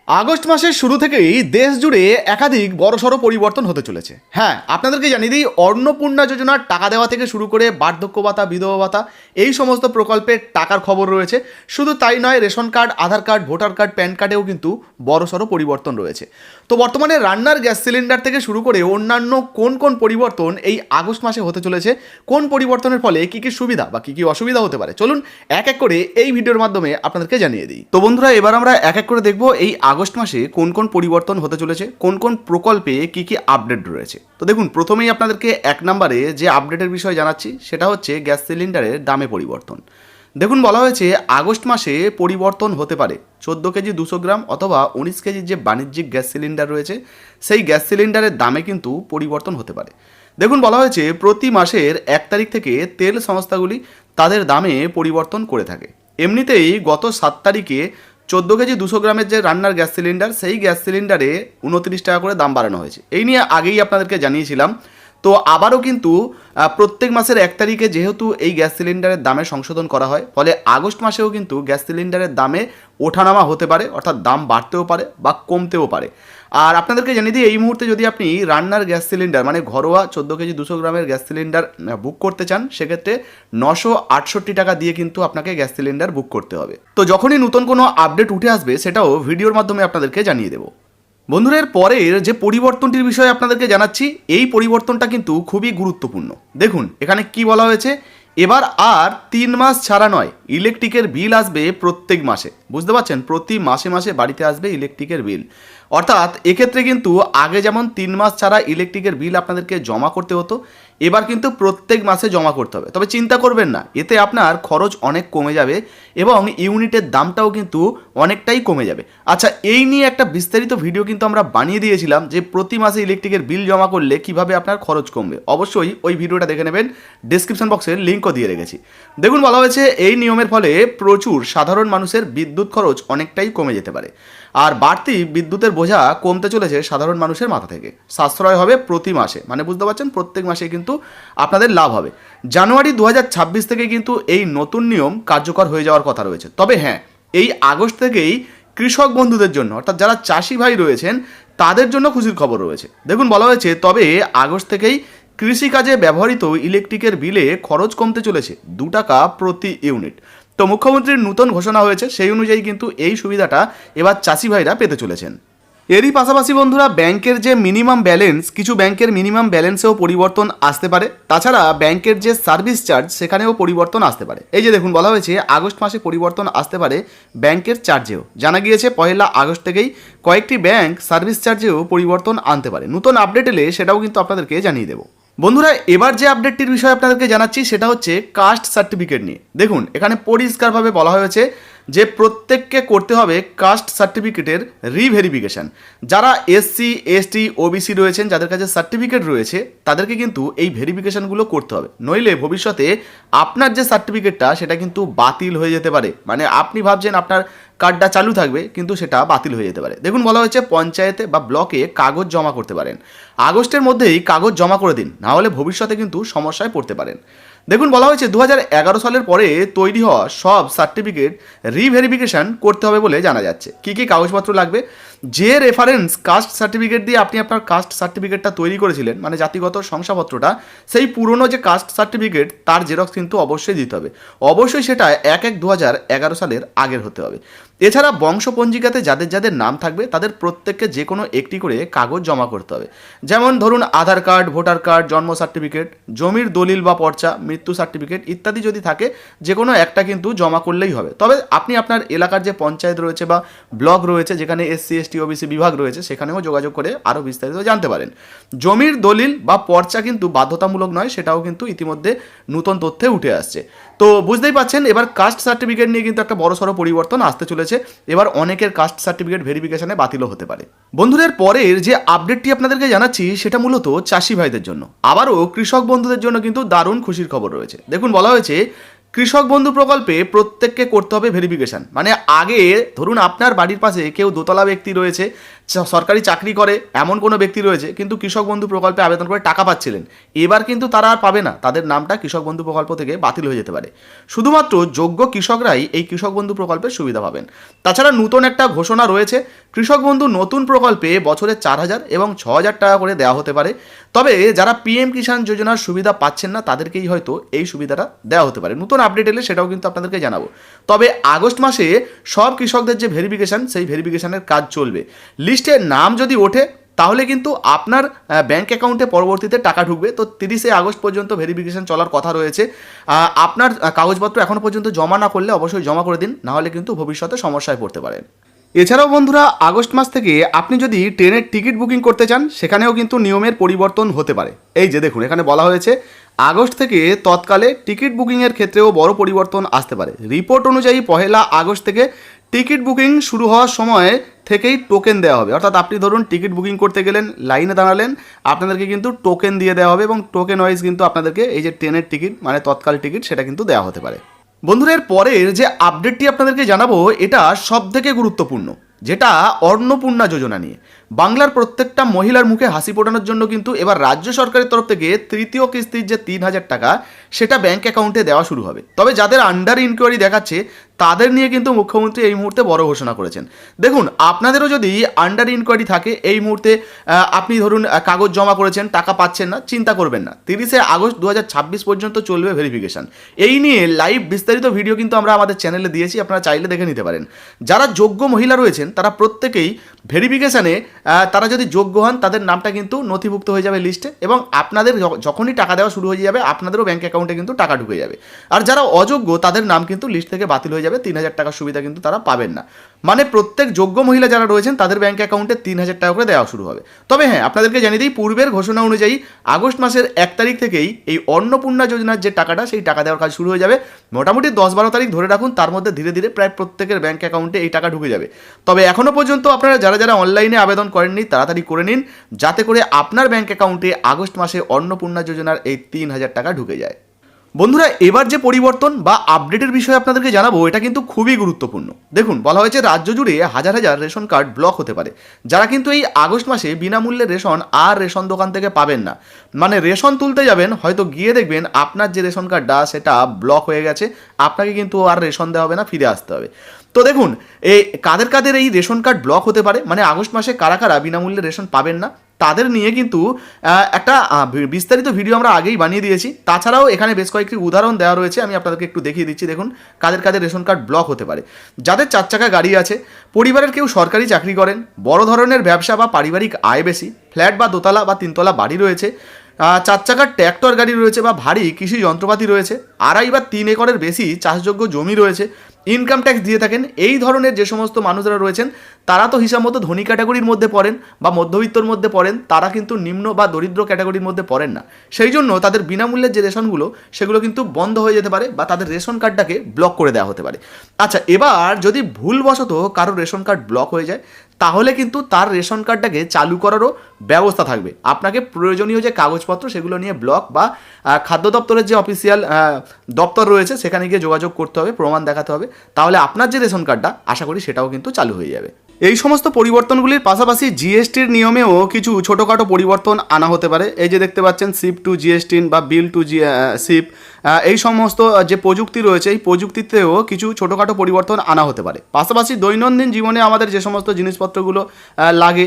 August মাসের শুরু থেকেই দেশ জুড়ে একাধিক বড়সড় পরিবর্তন হতে চলেছে। হ্যাঁ, আপনাদেরকে জানিয়ে দিই, অন্নপূর্ণা যোজনার টাকা দেওয়া থেকে শুরু করে বার্ধক্য ভাতা, বিধবা ভাতা, এই সমস্ত প্রকল্পের টাকার খবর রয়েছে। শুধু তাই নয়, রেশন কার্ড, আধার কার্ড, ভোটার কার্ড, প্যান কার্ডেও কিন্তু বড়সড় পরিবর্তন রয়েছে। তো বর্তমানে রান্নার গ্যাস সিলিন্ডার থেকে শুরু করে অন্যান্য কোন কোন পরিবর্তন এই আগস্ট মাসে হতে চলেছে, কোন পরিবর্তনের ফলে কী কী সুবিধা বা কী কী অসুবিধা হতে পারে, চলুন এক এক করে এই ভিডিওর মাধ্যমে আপনাদেরকে জানিয়ে দিই। তো বন্ধুরা, এবার আমরা এক এক করে দেখব এই আগস্ট মাসে কোন কোন পরিবর্তন হতে চলেছে, কোন কোন প্রকল্পে কি কি আপডেট রয়েছে। তো দেখুন, প্রথমেই আপনাদেরকে এক নম্বরে যে আপডেটের বিষয় জানাচ্ছি সেটা হচ্ছে গ্যাস সিলিন্ডারের দামে পরিবর্তন। দেখুন, বলা হয়েছে আগস্ট মাসে পরিবর্তন হতে পারে 14 কেজি 200 গ্রাম অথবা 19 কেজির যে বাণিজ্যিক গ্যাস সিলিন্ডার রয়েছে সেই গ্যাস সিলিন্ডারের দামে কিন্তু পরিবর্তন হতে পারে। দেখুন, বলা হয়েছে প্রতি মাসের 1 তারিখ থেকে তেল সংস্থাগুলি তাদের দামে পরিবর্তন করে থাকে। এমনিতেই গত 7 তারিখে 14 কেজি 200 গ্রামের যে রান্নার গ্যাস সিলিন্ডার সেই গ্যাস সিলিন্ডারে 29 টাকা করে দাম বাড়ানো হয়েছে। এই নিয়ে আগেই আপনাদেরকে জানিয়েছিলাম। তো আবারও কিন্তু প্রত্যেক মাসের 1 তারিখে যেহেতু এই গ্যাস সিলিন্ডারের দামে সংশোধন করা হয়, ফলে আগস্ট মাসেও কিন্তু গ্যাস সিলিন্ডারের দামে ওঠানামা হতে পারে, অর্থাৎ দাম বাড়তেও পারে বা কমতেও পারে। আর আপনাদেরকে জানিয়ে দিই, এই মুহূর্তে যদি আপনি রান্নার গ্যাস সিলিন্ডার মানে ঘরোয়া 14 কেজি 200 গ্রামের গ্যাস সিলিন্ডার বুক করতে চান, সেক্ষেত্রে 968 টাকা দিয়ে কিন্তু আপনাকে গ্যাস সিলিন্ডার বুক করতে হবে। তো যখনই নতুন কোনো আপডেট উঠে আসবে সেটাও ভিডিওর মাধ্যমে আপনাদেরকে জানিয়ে দেবো। বন্ধুরা, এর পরের যে পরিবর্তনটির বিষয়ে আপনাদেরকে জানাচ্ছি, এই পরিবর্তনটা কিন্তু খুবই গুরুত্বপূর্ণ। দেখুন, এখানে কি বলা হয়েছে, এবার আর 3 মাস ছাড়া নয়, ইলেকট্রিকের বিল আসবে প্রত্যেক মাসে। বুঝতে পারছেন, প্রতি মাসে মাসে বাড়িতে আসবে ইলেকট্রিকের বিল। অর্থাৎ এক্ষেত্রে কিন্তু আগে যেমন 3 মাস ছাড়া ইলেকট্রিকের বিল আপনাদেরকে জমা করতে হতো, এবার কিন্তু প্রত্যেক মাসে জমা করতে হবে। তবে চিন্তা করবেন না, এতে আপনার খরচ অনেক কমে যাবে এবং ইউনিটের দামটাও কিন্তু অনেকটাই কমে যাবে। আচ্ছা, এই নিয়ে একটা বিস্তারিত ভিডিও কিন্তু আমরা বানিয়ে দিয়েছিলাম যে প্রতি মাসে ইলেকট্রিকের বিল জমা করলে কিভাবে আপনার খরচ কমবে। অবশ্যই ওই ভিডিওটা দেখে নেবেন, ডেসক্রিপশন বক্সের লিঙ্কও দিয়ে রেখেছি। দেখুন, বলা হয়েছে এই নিয়মের ফলে প্রচুর সাধারণ মানুষের বিদ্যুৎ খরচ অনেকটাই কমে যেতে পারে। আর বাড়তি বিদ্যুতের বোঝা কমতে চলেছে সাধারণ মানুষের মাথা থেকে। সাশ্রয় হবে প্রতি মাসে, মানে বুঝতে পারছেন প্রত্যেক মাসে কিন্তু আপনাদের লাভ হবে। জানুয়ারি 2026 থেকে কিন্তু এই নতুন নিয়ম কার্যকর হয়ে যাওয়ার কথা রয়েছে। তবে হ্যাঁ, এই আগস্ট থেকেই কৃষক বন্ধুদের জন্য, অর্থাৎ যারা চাষি ভাই রয়েছেন তাদের জন্য খুশির খবর রয়েছে। দেখুন, বলা হয়েছে তবে আগস্ট থেকেই কৃষিকাজে ব্যবহৃত ইলেকট্রিকের বিলে খরচ কমতে চলেছে 2 টাকা প্রতি ইউনিট। তো মুখ্যমন্ত্রীর নতুন ঘোষণা হয়েছে, সেই অনুযায়ী কিন্তু এই সুবিধাটা এবার চাষি ভাইরা পেতে চলেছেন। এরই পাশাপাশি বন্ধুরা, ব্যাংকের যে মিনিমাম ব্যালেন্স, কিছু ব্যাংকের মিনিমাম ব্যালেন্সেও পরিবর্তন আসতে পারে। তাছাড়া ব্যাংকের যে সার্ভিস চার্জ সেখানেও পরিবর্তন আসতে পারে। এই যে দেখুন, বলা হয়েছে আগস্ট মাসে পরিবর্তন আসতে পারে ব্যাংকের চার্জেও। জানা গিয়েছে 1 আগস্ট থেকেই কয়েকটি ব্যাংক সার্ভিস চার্জেও পরিবর্তন আনতে পারে। নতুন আপডেট এলে সেটাও কিন্তু আপনাদেরকে জানিয়ে দেবো। বন্ধুরা, এবার যে আপডেটটির বিষয়ে আপনাদেরকে জানাচ্ছি সেটা হচ্ছে কাস্ট সার্টিফিকেট নিয়ে। দেখুন, এখানে পরিষ্কারভাবে বলা হয়েছে যে প্রত্যেককে করতে হবে কাস্ট সার্টিফিকেটের রিভেরিফিকেশান। যারা এসসি, এসটি, ওবিসি রয়েছেন, যাদের কাছে সার্টিফিকেট রয়েছে, তাদেরকে কিন্তু এই ভেরিফিকেশানগুলো করতে হবে। নইলে ভবিষ্যতে আপনার যে সার্টিফিকেটটা সেটা কিন্তু বাতিল হয়ে যেতে পারে। মানে আপনি ভাবছেন আপনার কার্ডটা চালু থাকবে, কিন্তু সেটা বাতিল হয়ে যেতে পারে। দেখুন, বলা হয়েছে পঞ্চায়েতে বা ব্লকে কাগজ জমা করতে পারেন। আগস্টের মধ্যেই কাগজ জমা করে দিন, না হলে ভবিষ্যতে কিন্তু সমস্যায় পড়তে পারেন। দেখুন, বলা হয়েছে 2011 সালের পরে তৈরি হওয়া সব সার্টিফিকেট রিভেরিফিকেশান করতে হবে বলে জানা যাচ্ছে। কী কী কাগজপত্র লাগবে? যে রেফারেন্স কাস্ট সার্টিফিকেট দিয়ে আপনি আপনার কাস্ট সার্টিফিকেটটা তৈরি করেছিলেন, মানে জাতিগত শংসাপত্রটা, সেই পুরনো যে কাস্ট সার্টিফিকেট তার জেরক্স কিন্তু অবশ্যই দিতে হবে। অবশ্যই সেটা 1/1/2011 সালের আগের হতে হবে। এছাড়া বংশপঞ্জিকাতে যাদের যাদের নাম থাকবে তাদের প্রত্যেককে যে কোনো একটি করে কাগজ জমা করতে হবে। যেমন ধরুন আধার কার্ড, ভোটার কার্ড, জন্ম সার্টিফিকেট, জমির দলিল বা পর্চা, মৃত্যু সার্টিফিকেট ইত্যাদি যদি থাকে যে কোনো একটা কিন্তু জমা করলেই হবে। তবে আপনি আপনার এলাকার যে পঞ্চায়েত রয়েছে বা ব্লক রয়েছে, যেখানে এসসি, এসটি, ওবিসি বিভাগ রয়েছে, সেখানেও যোগাযোগ করে আরও বিস্তারিত জানতে পারেন। জমির দলিল বা পর্চা কিন্তু বাধ্যতামূলক নয়, সেটাও কিন্তু ইতিমধ্যে নতুন তথ্যে উঠে আসছে। তো বুঝতেই পাচ্ছেন, এবার কাস্ট সার্টিফিকেট নিয়ে কিন্তু একটা বড়সড় পরিবর্তন আসতে চলেছে। এবার অনেকের কাস্ট সার্টিফিকেট ভেরিফিকেশনে বাতিলও হতে পারে। বন্ধুদের, পরের যে আপডেটটি আপনাদেরকে জানাচ্ছি সেটা মূলত চাষি ভাইদের জন্য। আবারও কৃষক বন্ধুদের জন্য কিন্তু দারুণ খুশির খবর রয়েছে। দেখুন, বলা হয়েছে কৃষক বন্ধু প্রকল্পে প্রত্যেককে করতে হবে ভেরিফিকেশান। মানে আগে ধরুন আপনার বাড়ির পাশে কেউ দোতলা ব্যক্তি রয়েছে, সরকারি চাকরি করে এমন কোনো ব্যক্তি রয়েছে কিন্তু কৃষক বন্ধু প্রকল্পে আবেদন করে টাকা পাচ্ছিলেন, এবার কিন্তু তারা আর পাবে না, তাদের নামটা কৃষক বন্ধু প্রকল্প থেকে বাতিল হয়ে যেতে পারে। শুধুমাত্র যোগ্য কৃষকরাই এই কৃষক বন্ধু প্রকল্পের সুবিধা পাবেন। তাছাড়া নতুন একটা ঘোষণা রয়েছে, কৃষক বন্ধু নতুন প্রকল্পে বছরে 4,000 এবং 6,000 টাকা করে দেওয়া হতে পারে। তবে যারা পিএম কিষাণ যোজনার সুবিধা পাচ্ছেন না তাদেরকেই হয়তো এই সুবিধাটা দেওয়া হতে পারে। নতুন আপডেট এলে সেটাও কিন্তু আপনাদেরকে জানাবো। তবে আগস্ট মাসে সব কৃষকদের যে ভেরিফিকেশান, সেই ভেরিফিকেশানের কাজ চলবে। লিস্টে নাম যদি ওঠে তাহলে কিন্তু আপনার ব্যাঙ্ক অ্যাকাউন্টে পরবর্তীতে টাকা ঢুকবে। তো 30শে আগস্ট পর্যন্ত ভেরিফিকেশান চলার কথা রয়েছে। আপনার কাগজপত্র এখনও পর্যন্ত জমা না করলে অবশ্যই জমা করে দিন, নাহলে কিন্তু ভবিষ্যতে সমস্যায় পড়তে পারেন। এছাড়াও বন্ধুরা, আগস্ট মাস থেকে আপনি যদি ট্রেনের টিকিট বুকিং করতে চান সেখানেও কিন্তু নিয়মের পরিবর্তন হতে পারে। এই যে দেখুন, এখানে বলা হয়েছে আগস্ট থেকে তৎকালে টিকিট বুকিংয়ের ক্ষেত্রেও বড় পরিবর্তন আসতে পারে। রিপোর্ট অনুযায়ী 1 আগস্ট থেকে টিকিট বুকিং শুরু হওয়ার সময় থেকেই টোকেন দেওয়া হবে। অর্থাৎ আপনি ধরুন টিকিট বুকিং করতে গেলেন, লাইনে দাঁড়ালেন, আপনাদেরকে কিন্তু টোকেন দিয়ে দেওয়া হবে এবং টোকেন ওয়াইজ কিন্তু আপনাদেরকে এই যে ট্রেনের টিকিট মানে তৎকাল টিকিট সেটা কিন্তু দেওয়া হতে পারে। বন্ধুরা, এর পরের যে আপডেটটি আপনাদেরকে জানাবো এটা সবথেকে গুরুত্বপূর্ণ, যেটা অন্নপূর্ণা যোজনা নিয়ে। বাংলার প্রত্যেকটা মহিলার মুখে হাসি ফোটানোর জন্য কিন্তু এবার রাজ্য সরকারের তরফ থেকে তৃতীয় কিস্তির যে 3,000 টাকা সেটা ব্যাঙ্ক অ্যাকাউন্টে দেওয়া শুরু হবে। তবে যাদের আন্ডার ইনকোয়ারি দেখাচ্ছে তাদের নিয়ে কিন্তু মুখ্যমন্ত্রী এই মুহূর্তে বড় ঘোষণা করেছেন। দেখুন, আপনাদেরও যদি আন্ডার ইনকোয়ারি থাকে, এই মুহূর্তে আপনি ধরুন কাগজ জমা করেছেন, টাকা পাচ্ছেন না, চিন্তা করবেন না। 30শে আগস্ট 2026 পর্যন্ত চলবে ভেরিফিকেশান। এই নিয়ে লাইভ বিস্তারিত ভিডিও কিন্তু আমরা আমাদের চ্যানেলে দিয়েছি, আপনারা চাইলে দেখে নিতে পারেন। যারা যোগ্য মহিলা রয়েছেন তারা প্রত্যেকেই ভেরিফিকেশানে তারা যদি যোগ্য হন তাদের নামটা কিন্তু নথিভুক্ত হয়ে যাবে লিস্টে, এবং আপনাদের যখনই টাকা দেওয়া শুরু হয়ে যাবে আপনাদেরও ব্যাঙ্ক অ্যাকাউন্টে কিন্তু টাকা ঢুকে যাবে। আর যারা অযোগ্য তাদের নাম কিন্তু লিস্ট থেকে বাতিল হয়ে যাবে, 3,000 টাকার সুবিধা কিন্তু তারা পাবেন না। মানে প্রত্যেক যোগ্য মহিলা যারা রয়েছেন তাদের ব্যাঙ্ক অ্যাকাউন্টে 3,000 টাকা করে দেওয়া শুরু হবে। তবে হ্যাঁ, আপনাদেরকে জানিয়ে দিই, পূর্বের ঘোষণা অনুযায়ী আগস্ট মাসের 1 তারিখ থেকেই এই অন্নপূর্ণা যোজনার যে টাকাটা সেই টাকা দেওয়ার কাজ শুরু হয়ে যাবে। মোটামুটি 10-12 তারিখ ধরে রাখুন, তার মধ্যে ধীরে ধীরে প্রায় প্রত্যেকের ব্যাঙ্ক অ্যাকাউন্টে এই টাকা ঢুকে যাবে। তবে এখনও পর্যন্ত আপনারা যারা যারা অনলাইনে আবেদন করেননি তাড়াতাড়ি করে নিন, যাতে করে আপনার ব্যাঙ্ক অ্যাকাউন্টে আগস্ট মাসে অন্নপূর্ণা যোজনার এই 3,000 টাকা ঢুকে যায়। বন্ধুরা, এবার যে পরিবর্তন বা আপডেটের বিষয়ে আপনাদেরকে জানাবো এটা কিন্তু খুবই গুরুত্বপূর্ণ। দেখুন, বলা হয়েছে রাজ্য জুড়ে হাজার হাজার রেশন কার্ড ব্লক হতে পারে। যারা কিন্তু এই আগস্ট মাসে বিনামূল্যে রেশন আর রেশন দোকান থেকে পাবেন না, মানে রেশন তুলতে যাবেন, হয়তো গিয়ে দেখবেন আপনার যে রেশন কার্ডটা সেটা ব্লক হয়ে গেছে, আপনাকে কিন্তু আর রেশন দেওয়া হবে না, ফিরে আসতে হবে। তো দেখুন, এই কাদের কাদের এই রেশন কার্ড ব্লক হতে পারে, মানে আগস্ট মাসে কারা কারা বিনামূল্যে রেশন পাবেন না, তাদের নিয়ে কিন্তু একটা বিস্তারিত ভিডিও আমরা আগেই বানিয়ে দিয়েছি। তাছাড়াও এখানে বেশ কয়েকটি উদাহরণ দেওয়া রয়েছে, আমি আপনাদেরকে একটু দেখিয়ে দিচ্ছি। দেখুন, কাদের কাদের রেশন কার্ড ব্লক হতে পারে। যাদের 4 চাকা গাড়ি আছে, পরিবারের কেউ সরকারি চাকরি করেন, বড় ধরনের ব্যবসা বা পারিবারিক আয় বেশি, ফ্ল্যাট বা দোতলা বা 3তলা বাড়ি রয়েছে, 4 চাকার ট্র্যাক্টর গাড়ি রয়েছে বা ভারী কৃষি যন্ত্রপাতি রয়েছে, 2.5 বা 3 একরের বেশি চাষযোগ্য জমি রয়েছে, ইনকাম ট্যাক্স দিয়ে থাকেন, এই ধরনের যে সমস্ত মানুষরা রয়েছেন তারা তো হিসাব মতো ধনী ক্যাটাগরির মধ্যে পড়েন বা মধ্যবিত্তর মধ্যে পড়েন, তারা কিন্তু নিম্ন বা দরিদ্র ক্যাটাগরির মধ্যে পড়েন না। সেই জন্য তাদের বিনামূল্যের যে রেশনগুলো সেগুলো কিন্তু বন্ধ হয়ে যেতে পারে বা তাদের রেশন কার্ডটাকে ব্লক করে দেওয়া হতে পারে। আচ্ছা, এবার যদি ভুলবশত কারোর রেশন কার্ড ব্লক হয়ে যায় তাহলে কিন্তু তার রেশন কার্ডটাকে চালু করারও ব্যবস্থা থাকবে। আপনাকে প্রয়োজনীয় যে কাগজপত্র সেগুলো নিয়ে ব্লক বা খাদ্য দপ্তরের যে অফিসিয়াল দপ্তর রয়েছে সেখানে গিয়ে যোগাযোগ করতে হবে, প্রমাণ দেখাতে হবে, তাহলে আপনার যে রেশন কার্ডটা আশা করি সেটাও কিন্তু চালু হয়ে যাবে। এই সমস্ত পরিবর্তনগুলির পাশাপাশি জিএসটির নিয়মেও কিছু ছোটোখাটো পরিবর্তন আনা হতে পারে। এই যে দেখতে পাচ্ছেন শিপ টু জিএসটি বা বিল টু শিপ, এই সমস্ত যে প্রযুক্তি রয়েছে এই প্রযুক্তিতেও কিছু ছোটোখাটো পরিবর্তন আনা হতে পারে। পাশাপাশি দৈনন্দিন জীবনে আমাদের যে সমস্ত জিনিসপত্রগুলো লাগে,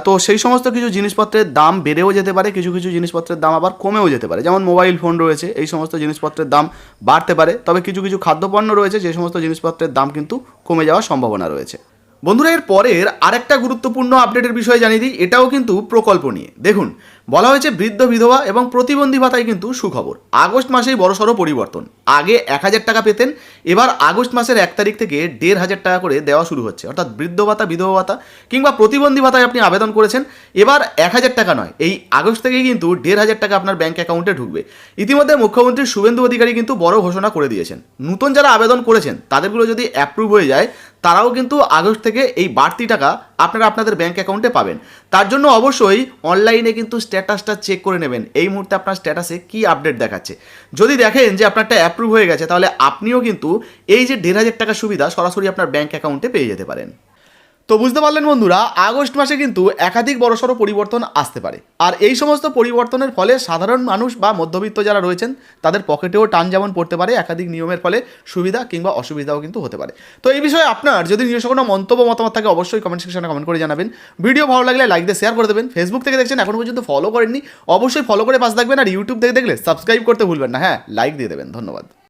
তো সেই সমস্ত কিছু জিনিসপত্রের দাম বেড়েও যেতে পারে, কিছু কিছু জিনিসপত্রের দাম আবার কমেও যেতে পারে। যেমন মোবাইল ফোন রয়েছে, এই সমস্ত জিনিসপত্রের দাম বাড়তে পারে। তবে কিছু কিছু খাদ্যপণ্য রয়েছে যে সমস্ত জিনিসপত্রের দাম কিন্তু কমে যাওয়ার সম্ভাবনা রয়েছে। বন্ধুরা, এর পরের আরেকটা গুরুত্বপূর্ণ আপডেটের বিষয়ে জানিয়ে দিই, এটাও কিন্তু প্রকল্প নিয়ে। দেখুন, বলা হয়েছে বৃদ্ধ বিধবা এবং প্রতিবন্ধী ভাতায় কিন্তু সুখবর। আগস্ট মাসেই বড়সড় পরিবর্তন। আগে 1,000 টাকা পেতেন, এবার আগস্ট মাসের 1 তারিখ থেকে 1,500 টাকা করে দেওয়া শুরু হচ্ছে। অর্থাৎ বৃদ্ধ ভাতা, বিধবা ভাতা কিংবা প্রতিবন্ধী ভাতায় আপনি আবেদন করেছেন, এবার 1,000 টাকা নয়, এই আগস্ট থেকেই কিন্তু 1,500 টাকা আপনার ব্যাঙ্ক অ্যাকাউন্টে ঢুকবে। ইতিমধ্যে মুখ্যমন্ত্রী শুভেন্দু অধিকারী কিন্তু বড় ঘোষণা করে দিয়েছেন, নতুন যারা আবেদন করেছেন তাদেরগুলো যদি অ্যাপ্রুভ হয়ে যায় তারাও কিন্তু আগস্ট থেকে এই বাড়তি টাকা আপনারা আপনাদের ব্যাঙ্ক অ্যাকাউন্টে পাবেন। তার জন্য অবশ্যই অনলাইনে কিন্তু স্ট্যাটাসটা চেক করে নেবেন, এই মুহূর্তে আপনার স্ট্যাটাসে কী আপডেট দেখাচ্ছে। যদি দেখেন যে আপনারটা অ্যাপ্রুভ হয়ে গেছে তাহলে আপনিও কিন্তু এই যে 1,500 টাকা সুবিধা সরাসরি আপনার ব্যাঙ্ক অ্যাকাউন্টে পেয়ে যেতে পারেন। তো বুঝতে পারলেন বন্ধুরা, আগস্ট মাসে কিন্তু একাধিক বড়সড় পরিবর্তন আসতে পারে। আর এই সমস্ত পরিবর্তনের ফলে সাধারণ মানুষ বা মধ্যবিত্ত যারা রয়েছেন তাদের পকেটেও টান যেমন পড়তে পারে, একাধিক নিয়মের ফলে সুবিধা কিংবা অসুবিধাও কিন্তু হতে পারে। তো এই বিষয়ে আপনার যদি নিজস্ব কোনো মন্তব্য মতামত থাকে অবশ্যই কমেন্ট সেকশনে কমেন্ট করে জানাবেন। ভিডিও ভালো লাগলে লাইক দিয়ে শেয়ার করে দেবেন। ফেসবুক থেকে দেখছেন এখন পর্যন্ত ফলো করেননি, অবশ্যই ফলো করে পাশে থাকবেন। আর ইউটিউব থেকে দেখলে সাবস্ক্রাইব করতে ভুলবেন না। হ্যাঁ, লাইক দিয়ে দেবেন। ধন্যবাদ।